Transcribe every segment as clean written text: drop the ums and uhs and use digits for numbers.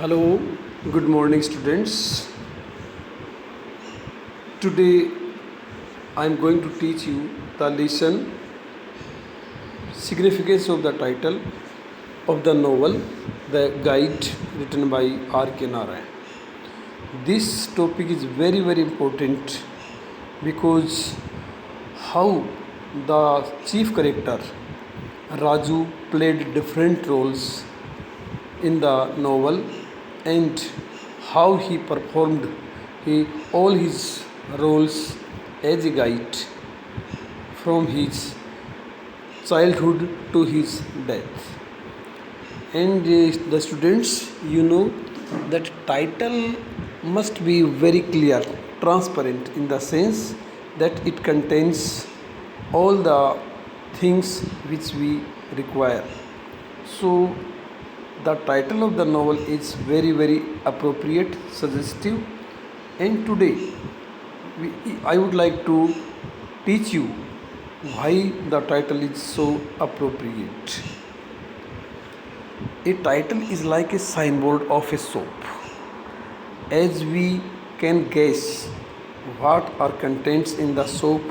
Hello, good morning, students. Today I am going to teach you the lesson significance of the title of the novel The Guide, written by R.K. Narayan. This topic is very important because how the chief character Raju played different roles in the novel and how he performed all his roles as a guide from his childhood to his death. And the students, that title must be very clear, transparent in the sense that it contains all the things which we require. So the title of the novel is very appropriate, suggestive, and today I would like to teach you why the title is so appropriate. A title is like a signboard of a soap. As we can guess what are contents in the soap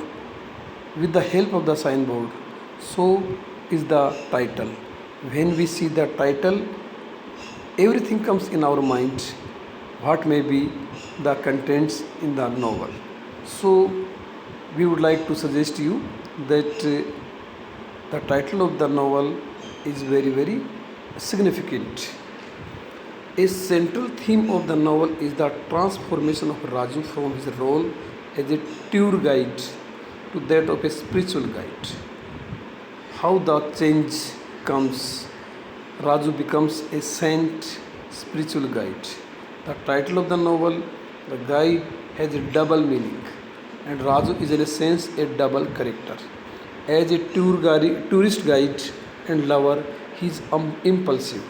with the help of the signboard, so is the title. When we see the title, everything comes in our mind what may be the contents in the novel. So we would like to suggest you that the title of the novel is very significant. A central theme of the novel is the transformation of Raju from his role as a tour guide to that of a spiritual guide. How the change comes. Raju becomes a saint, spiritual guide. The title of the novel, The Guide, has a double meaning, and Raju is in a sense a double character. As a tourist guide and lover, he is impulsive,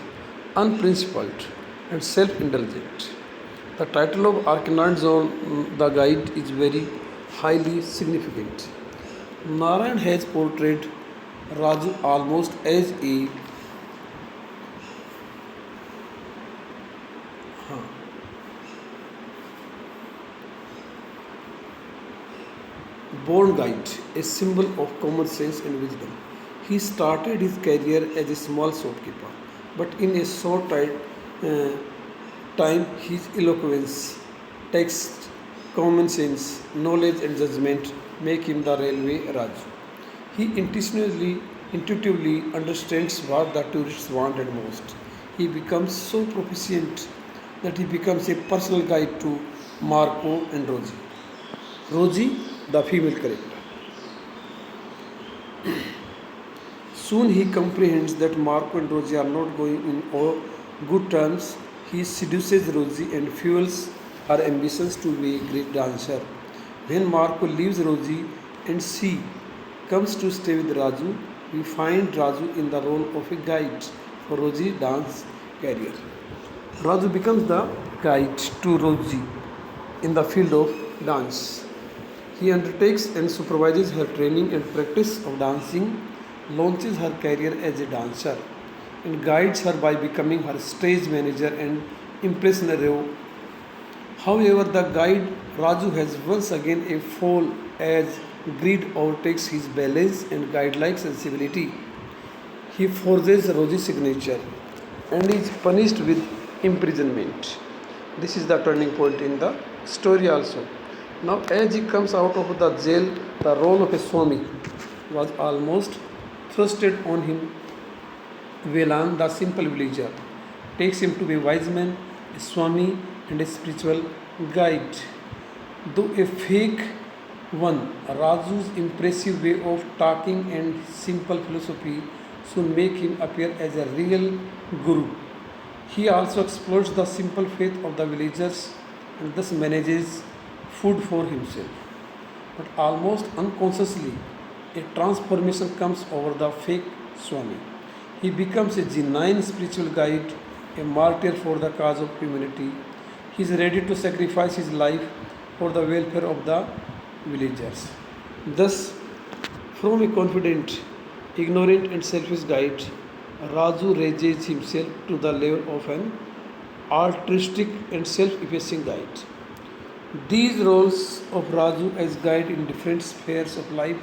unprincipled, and self-indulgent. The title of Arcanard's on The Guide is very highly significant. Narayan has portrayed Raju almost as a born guide, a symbol of common sense and wisdom. He started his career as a small shopkeeper, but in a uh, time, his eloquence, text, common sense, knowledge, and judgment make him the railway Raju. He intuitively understands what the tourists wanted most. He becomes so proficient that he becomes a personal guide to Marco and Rosie. Rosie, the female character. Soon he comprehends that Marco and Rosie are not going in all good terms. He seduces Rosie and fuels her ambitions to be a great dancer. When Marco leaves Rosie and she comes to stay with Raju, we find Raju in the role of a guide for Rosie's dance career. Raju becomes the guide to Rosie in the field of dance. He undertakes and supervises her training and practice of dancing, launches her career as a dancer, and guides her by becoming her stage manager and impresario. However, the guide Raju has once again a fall as greed overtakes his balance and guide-like sensibility. He forges Rosie's signature and is punished with imprisonment. This is the turning point in the story also. Now, as he comes out of the jail, the role of a Swami was almost thrusted on him. Velan, the simple villager, takes him to be a wise man, a Swami, and a spiritual guide. Though a fake one, Raju's impressive way of talking and simple philosophy soon make him appear as a real guru. He also exploits the simple faith of the villagers and thus manages food for himself. But almost unconsciously, a transformation comes over the fake Swami. He becomes a genuine spiritual guide, a martyr for the cause of humanity. He is ready to sacrifice his life for the welfare of the villagers. Thus, from a confident, ignorant, and selfish guide, Raju raises himself to the level of an altruistic, and self-effacing guide. These roles of Raju as guide in different spheres of life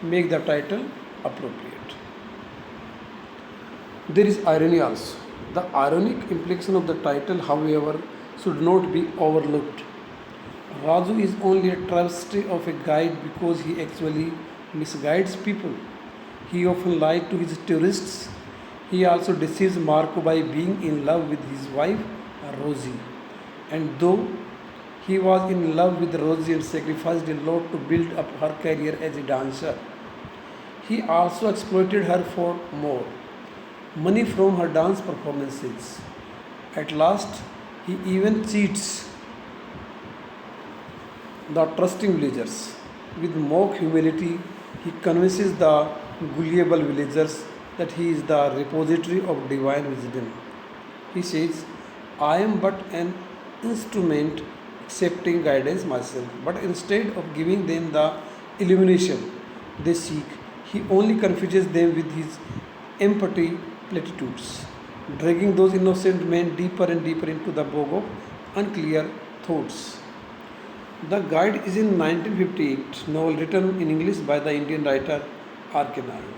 make the title appropriate. There is irony also. The ironic implication of the title, however, should not be overlooked. Raju is only a trustee of a guide because he actually misguides people. He often lies to his tourists. He also deceives Marco by being in love with his wife, Rosie. And though he was in love with Rosie and sacrificed a lot to build up her career as a dancer, he also exploited her for more money from her dance performances. At last, he even cheats the trusting villagers. With mock humility, he convinces the gullible villagers that he is the repository of divine wisdom. He says, I am but an instrument accepting guidance myself. But instead of giving them the illumination they seek, he only confuses them with his empty platitudes, dragging those innocent men deeper and deeper into the bog of unclear thoughts. The Guide is a 1958 novel written in English by the Indian writer R.K. Narayan.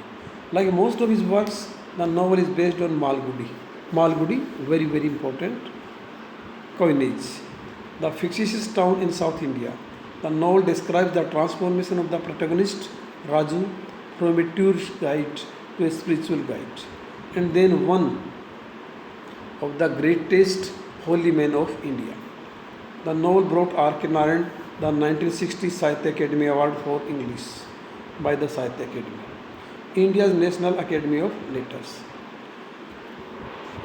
Like most of his works, the novel is based on Malgudi. Malgudi, very very important coinage, the fictitious town in South India. The novel describes the transformation of the protagonist Raju from a tourist guide to a spiritual guide, and then one of the greatest holy men of India. The novel brought R.K. Narayan the 1960 Sahitya Academy Award for English by the Sahitya Academy, India's National Academy of Letters.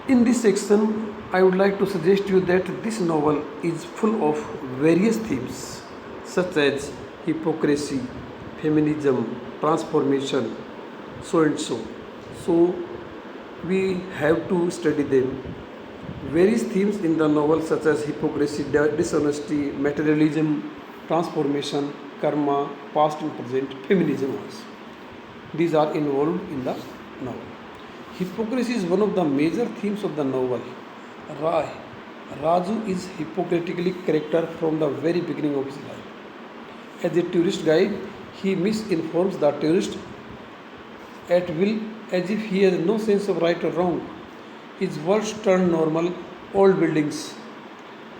In this section, I would like to suggest you that this novel is full of various themes such as hypocrisy, feminism, transformation, so and so. So we have to study them. Various themes in the novel such as hypocrisy, dishonesty, materialism, transformation, karma, past and present, feminism also. These are involved in the novel. Hypocrisy is one of the major themes of the novel. Raju is hypocritically character from the very beginning of his life. As a tourist guide, he misinforms the tourist at will as if he has no sense of right or wrong. His words turn normal old buildings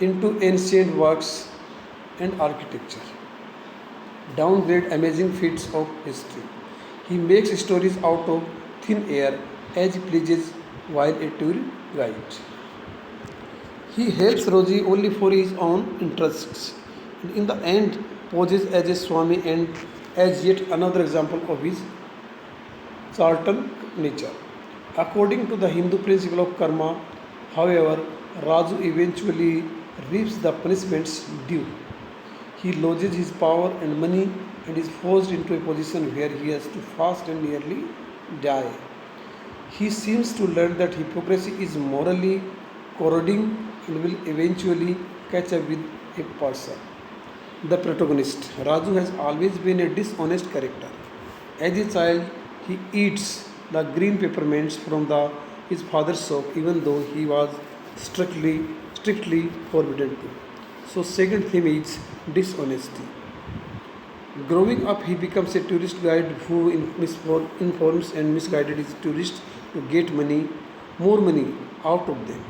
into ancient works and architecture, downgrade amazing feats of history. He makes stories out of thin air as he pleases while a tour guide. He helps Rosie only for his own interests, and in the end poses as a Swami and as yet another example of his Charlatan nature. According to the Hindu principle of karma, however, Raju eventually reaps the punishments due. He loses his power and money and is forced into a position where he has to fast and nearly die. He seems to learn that hypocrisy is morally corroding and will eventually catch up with a person. The protagonist, Raju, has always been a dishonest character. As a child, he eats the green peppermints from his father's shop even though he was strictly forbidden to. So second theme is dishonesty. Growing up, he becomes a tourist guide who informs and misguided his tourists to get more money out of them.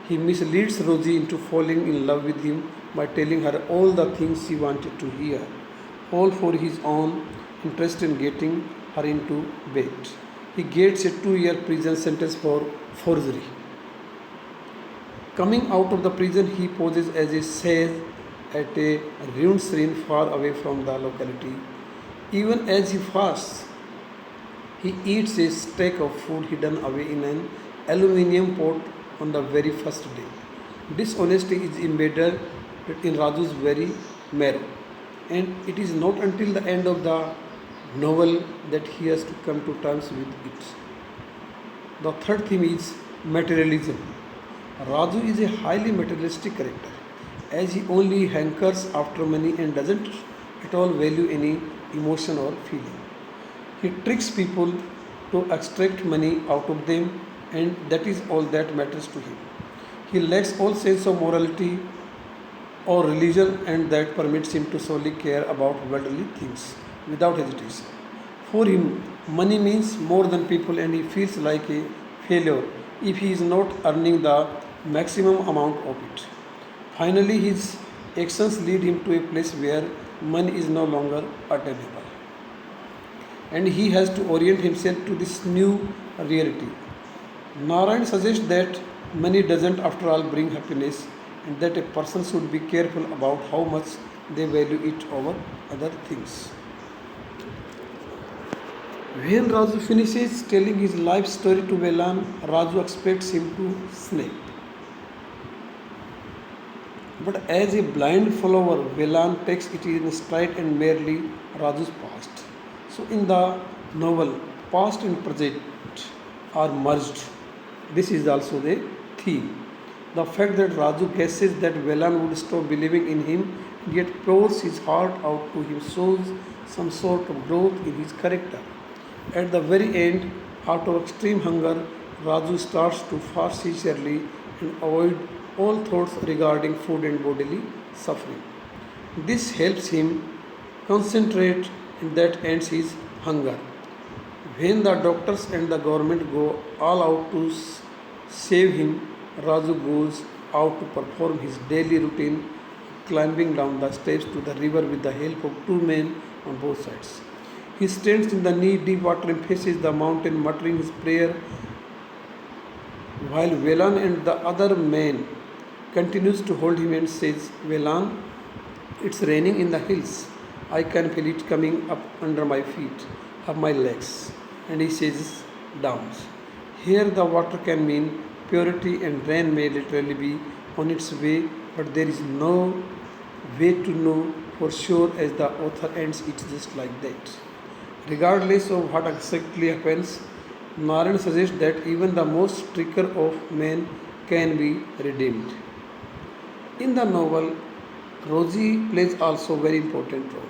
He misleads Rosie into falling in love with him by telling her all the things she wanted to hear, all for his own interest in getting her into bed. He gets a 2-year prison sentence for forgery. Coming out of the prison, he poses as a sage at a ruined shrine far away from the locality. Even as he fasts, he eats a steak of food hidden away in an aluminium pot on the very first day. Dishonesty is embedded in Raju's very marrow, and it is not until the end of the novel that he has to come to terms with it. The third theme is materialism. Raju is a highly materialistic character, as he only hankers after money and doesn't at all value any emotion or feeling. He tricks people to extract money out of them, and that is all that matters to him. He lacks all sense of morality or religion, and that permits him to solely care about worldly things without hesitation. For him, money means more than people, and he feels like a failure if he is not earning the maximum amount of it. Finally, his actions lead him to a place where money is no longer attainable, and he has to orient himself to this new reality. Narayan suggests that money doesn't, after all, bring happiness, and that a person should be careful about how much they value it over other things. When Raju finishes telling his life story to Velan, Raju expects him to snap. But as a blind follower, Velan takes it in stride and merely Raju's past. So in the novel, past and present are merged. This is also the theme. The fact that Raju guesses that Velan would stop believing in him, yet pours his heart out to him, shows some sort of growth in his character. At the very end, out of extreme hunger, Raju starts to fast sincerely and avoid all thoughts regarding food and bodily suffering. This helps him concentrate, and that ends his hunger. When the doctors and the government go all out to save him, Raju goes out to perform his daily routine, climbing down the steps to the river with the help of two men on both sides. He stands in the knee deep water and faces the mountain, muttering his prayer, while Velan and the other man continues to hold him and says, Velan, it's raining in the hills. I can feel it coming up under my feet, up my legs. And he says, down. Here the water can mean purity and rain may literally be on its way, but there is no way to know for sure as the author ends it just like that. Regardless of what exactly happens, Narayan suggests that even the most tricker of men can be redeemed. In the novel, Rosie plays also a very important role.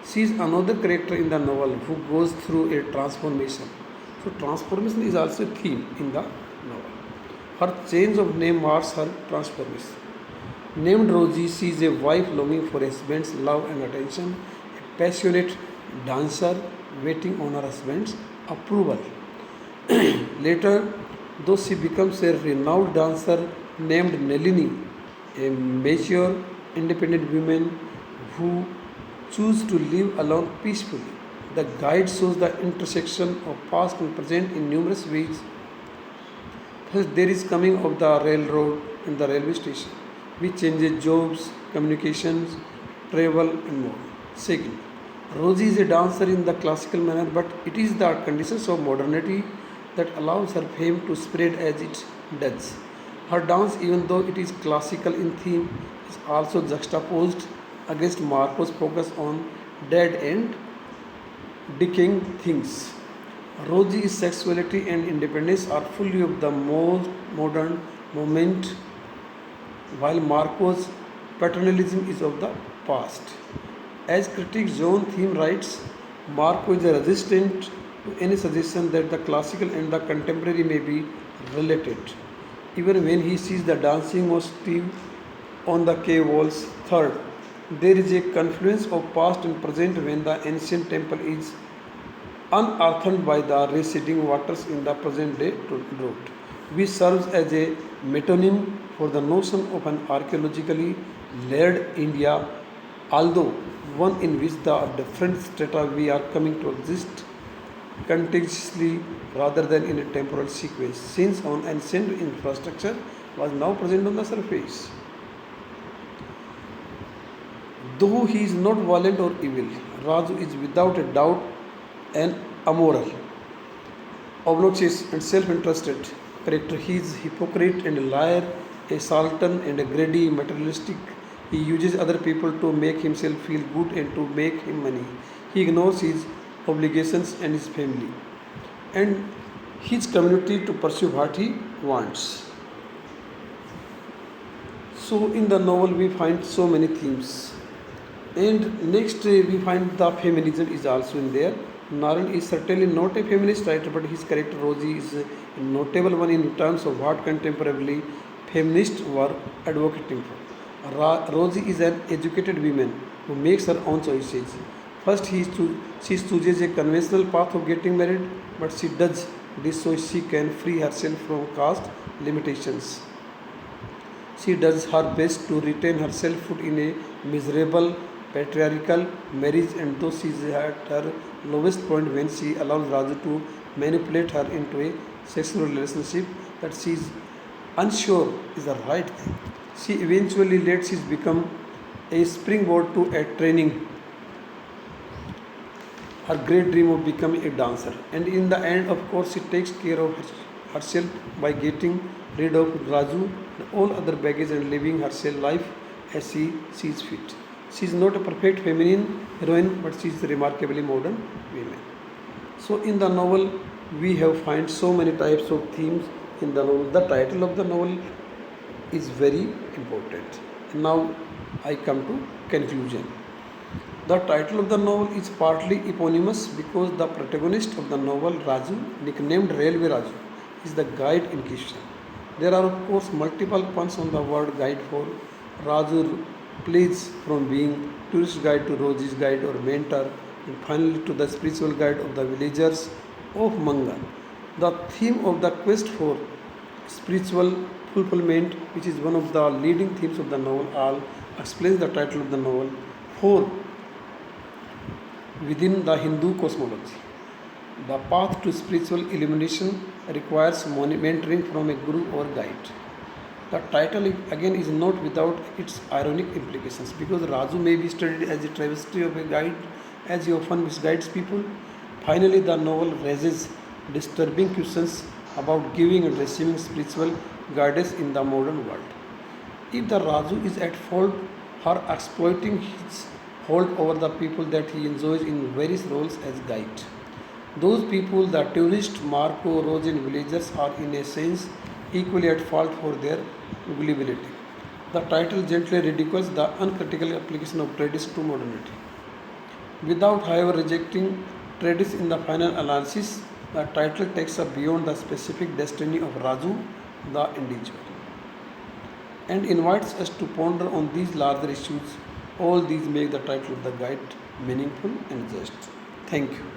She is another character in the novel who goes through a transformation. So transformation is also a theme in the novel. Her change of name marks her transformation. Named Rosie, she is a wife longing for a husband's love and attention, a passionate dancer waiting on her husband's approval. Later, though she becomes a renowned dancer named Nalini, a mature, independent woman who choose to live alone peacefully. The guide shows the intersection of past and present in numerous ways. First, there is coming of the railroad and the railway station, which changes jobs, communications, travel, and more. Second, Rosie is a dancer in the classical manner, but it is the conditions of modernity that allows her fame to spread as it does. Her dance, even though it is classical in theme, is also juxtaposed against Marco's focus on dead and decaying things. Rosie's sexuality and independence are fully of the most modern moment, while Marco's paternalism is of the past. As critic John Thiem writes, Marco is resistant to any suggestion that the classical and the contemporary may be related. Even when he sees the dancing motif on the cave walls, third, there is a confluence of past and present when the ancient temple is unearthed by the receding waters in the present day drought, which serves as a metonym for the notion of an archaeologically layered India, although one in which the different strata we are coming to exist contiguously rather than in a temporal sequence, since an ancient infrastructure was now present on the surface. Though he is not violent or evil, Raju is without a doubt an amoral, obnoxious, and self interested character. He is hypocrite and a liar, a sultan and a greedy materialistic. He uses other people to make himself feel good and to make him money. He ignores his obligations and his family and his community to pursue what he wants. So, in the novel, we find so many themes. And next, we find the feminism is also in there. Narayan is certainly not a feminist writer, but his character Rosie is a notable one in terms of what contemporarily feminists were advocating for. Rosie is an educated woman who makes her own choices. First, she chooses a conventional path of getting married, but she does this so she can free herself from caste limitations. She does her best to retain her selfhood in a miserable patriarchal marriage, and though she is at her lowest point when she allows Raju to manipulate her into a sexual relationship that she is unsure is the right thing. She eventually lets it become a springboard to a training her great dream of becoming a dancer. And in the end, of course, she takes care of herself by getting rid of Raju and all other baggage and living her self life as she sees fit. She is not a perfect feminine heroine, but she is a remarkably modern woman. So in the novel, we have find so many types of themes in the novel. The title of the novel is very important. Now I come to conclusion. The title of the novel is partly eponymous because the protagonist of the novel, Raju, nicknamed Railway Raju, is the guide in question. There are, of course, multiple puns on the word guide for Raju plays from being tourist guide to Rosie's guide or mentor, and finally to the spiritual guide of the villagers of Mangal. The theme of the quest for spiritual fulfillment, which is one of the leading themes of the novel, all explains the title of the novel. For within the Hindu cosmology, the path to spiritual illumination requires mentoring from a guru or guide. The title again is not without its ironic implications because Raju may be studied as a travesty of a guide as he often misguides people. Finally, the novel raises disturbing questions about giving and receiving spiritual guidance in the modern world. If the Raju is at fault for exploiting his hold over the people that he enjoys in various roles as guide. Those people, the tourist, Marco, Rose, and villagers, are in a sense equally at fault for their gullibility. The title gently ridicules the uncritical application of tradition to modernity. Without, however, rejecting tradition in the final analysis, the title takes us beyond the specific destiny of Raju, the individual, and invites us to ponder on these larger issues. All these make the title of the guide meaningful and just. Thank you.